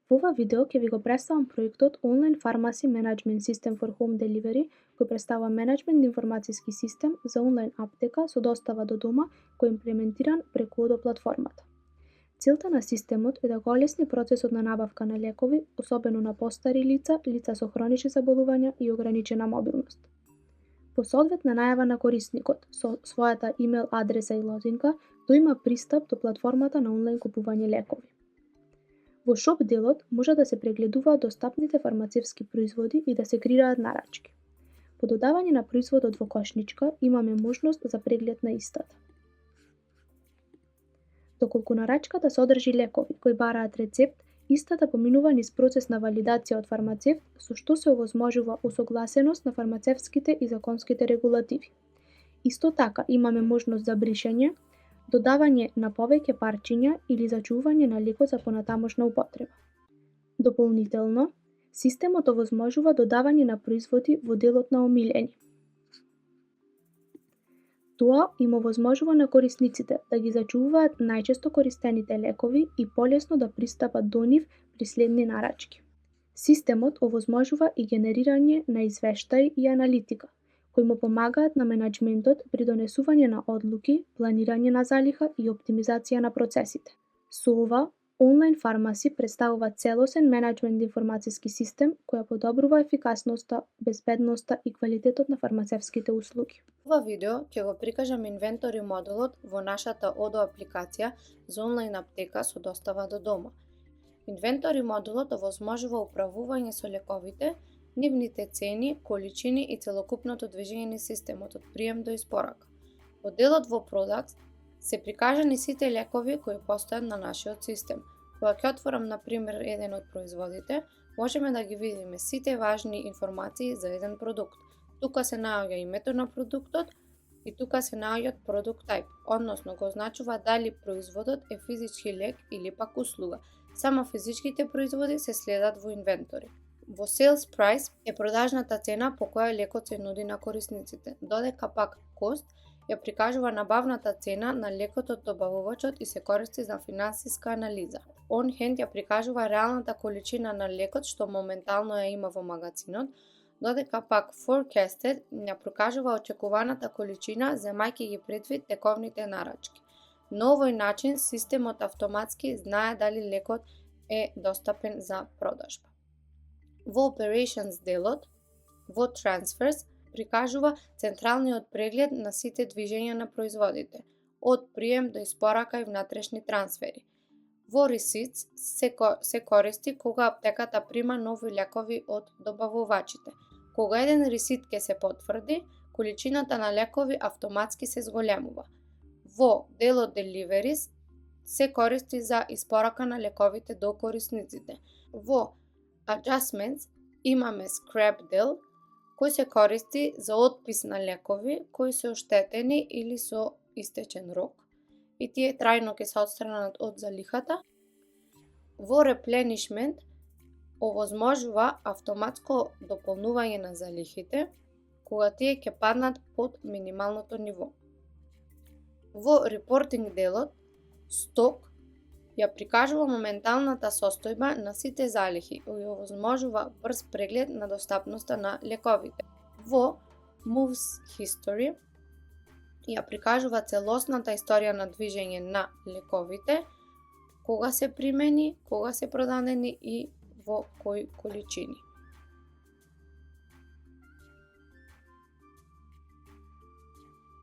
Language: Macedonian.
Во ова видео ќе ви го представам проектот Online Pharmacy Management System for Home Delivery, кој представува менеджмент информациски систем за онлайн аптека со достава до дома, кој е имплементиран преку Odoo платформата. Целта на системот е да го олесни процесот на набавка на лекови, особено на постари лица, лица со хронични заболувања и ограничена мобилност. По соодветна најава на корисникот, со својата имейл адреса и логинка, тој има пристап до платформата на онлайн купување лекови. Во шоп делот може да се прегледуваат достапните фармацевски производи и да се креираат нарачки. По додавање на производот во кошничка имаме можност за преглед на истата. Доколку нарачката содржи лекови кои бараат рецепт, истата поминува низ процес на валидација од фармацевт, со што се овозможува усогласеност на фармацевските и законските регулативи. Исто така имаме можност за бришање, додавање на повеќе парчиња или зачување на лекот за понатамошна употреба. Дополнително, системот овозможува додавање на производи во делот на омилени. Тоа им овозможува на корисниците да ги зачуваат најчесто користените лекови и полесно да пристапат до нив при следни нарачки. Системот овозможува и генерирање на извештаи и аналитика, кои му помагаат на менаџментот при донесување на одлуки, планирање на залиха и оптимизација на процесите. Со ова, Online Pharmacy представува целосен менаџмент информациски систем која подобрува ефикасноста, безбедноста и квалитетот на фармацевските услуги. Ова видео ќе го прикажам инвентори модулот во нашата Odoo апликација за онлайн аптека со достава до дома. Инвентори модулот овозможува управување со лековите, нивните цени, количини и целокупното движење на системот од прием до испорака. Во делот во Products се прикажани сите лекови кои постојат на нашиот систем. Кога ќе отворам на пример еден од производите, можеме да ги видиме сите важни информации за еден продукт. Тука се наоѓа името на продуктот и тука се наоѓаат product type, односно го означува дали производот е физички лек или пак услуга. Само физичките производи се следат во инвентори. Во Sales Price е продажната цена по која лекот се нуди на корисниците, додека пак Cost ја прикажува набавната цена на лекот од добавувачот и се користи за финансиска анализа. On Hand ја прикажува реалната количина на лекот што моментално ја има во магазинот, додека пак Forecasted ја прикажува очекуваната количина земајќи ги предвид тековните нарачки. На овој начин системот автоматски знае дали лекот е достапен за продажба. Во Operations делот, во Transfers, прикажува централниот преглед на сите движења на производите, од прием до испорака и внатрешни трансфери. Во Receipts се користи кога аптеката прима нови лекови од добавувачите. Кога еден ресит ќе се потврди, количината на лекови автоматски се зголемува. Во делот Deliveries се користи за испорака на лековите до корисниците. Во Adjustments имаме Scrap дел, кој се користи за отпис на лекови кои се оштетени или со истечен рок и тие трајно ќе се отстранат од залихата. Во Replenishment овозможува автоматско дополнување на залихите кога тие ќе паднат под минималното ниво. Во Reporting делот Stock ја прикажува моменталната состојба на сите залихи и овозможува брз преглед на достапноста на лековите. Во Moves History ја прикажува целосната историја на движење на лековите, кога се примени, кога се продадени и во кои количини.